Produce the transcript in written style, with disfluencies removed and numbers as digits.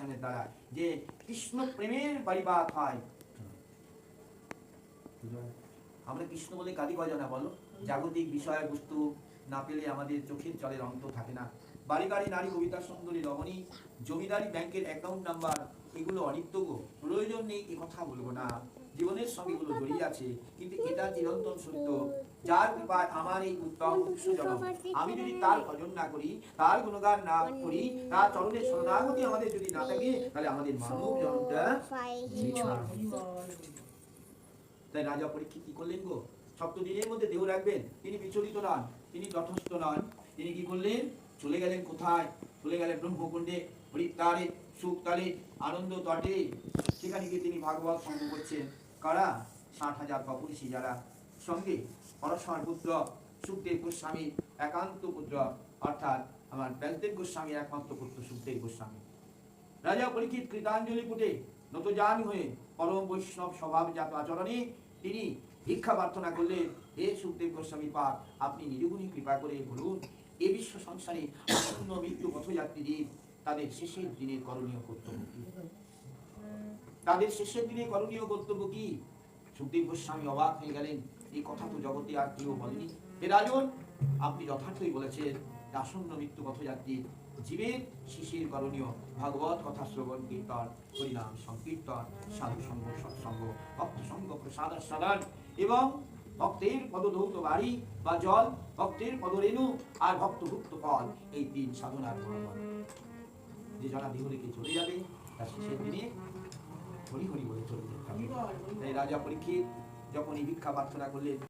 দর্শনের দ্বারা যে কৃষ্ণ প্রেমের বাড়িবাত হয়। আমরা কৃষ্ণ বলে কাদি গজা না বলো, জাগতিক বিষয়বস্তু না পেলে আমাদের চোখের জলের অন্ত থাকে না। বাড়ি গাড়ি নারী কবিতা সুন্দরী রমণী জমিদারি ব্যাংকের অ্যাকাউন্ট নাম্বার এগুলো অনিত্য গো, প্রয়োজন নেই এ কথা বলবো না, জীবনের সঙ্গে এগুলো জড়িয়ে আছে, কিন্তু এটা চিরন্তন সত্য। যার কৃপায় আমার এই উত্তম উৎসজনক, আমি যদি তার ভজন না করি, তার গুণগান না করি, তার চরণের শরণাগতি আমাদের যদি না থাকে, তাহলে আমাদের মানব জন্মটা মিথ্যা। তাই রাজা পরীক্ষিত কি করলেন গো, সপ্তদিনের মধ্যে দেহ রাখবেন, তিনি বিচলিত নন, তিনি তটস্থ নন। তিনি কি করলেন, চলে গেলেন কোথায়, চলে গেলেন ব্রহ্মকুণ্ডে, হরিদ্বারে, সুক্তালে, আনন্দ তটে। সেখানে গিয়ে তিনি ভাগবত সঙ্গ করছেন। কারা? 60,000 কপুরুষী যারা, সঙ্গে পরস্পর পুত্র সুখদেব গোস্বামী একান্ত পুত্র, অর্থাৎ আমার ব্যাসদেব গোস্বামীর একমাত্র পুত্র সুখদেব গোস্বামী। রাজা পরীক্ষিত কৃতাঞ্জলি পুটে নতজান হয়ে পরম বৈষ্ণব স্বভাবজাত আচরণে তিনি ভিক্ষা প্রার্থনা করলেন, হে সুখদেব গোস্বামী পাদ, আপনি নিরুগুণী কৃপা করে বলুন, এ বিশ্ব সংসারে আসন্ন মৃত্যু পথযাত্রীদের তাদের শেষের দিনের করণীয় কর্তব্য কি? তাদের শেষের দিনে করণীয় কর্তব্য কি? সুখদেব গোস্বামী অবাক হয়ে গেলেন, এই কথা তো জগতে আর কেউ বলেনি। হে রাজন, আপনি যথার্থই বলেছেন, আসন্ন মৃত্যু পথযাত্রী জীবের শিশির করণীয় ভাগবত কথা শ্রবণ কীর্তন, হরিনাম সংকীর্তন, সাধু সঙ্গ সৎসঙ্গ, ভক্ত সঙ্গ প্রসাদ সাধন এবং ভক্তের পদধৌত বাড়ি বা জল, ভক্তের পদরেণু আর ভক্তভুক্ত ফল, এই 3 সাধনার ফলাফল। যে যারা দেহ রেখে চলে যাবে তার শেষের দিনে হরি হরি বলে চলে যেতে হবে। তাই রাজা পরীক্ষিত যখন এই ভিক্ষা প্রার্থনা করলেন,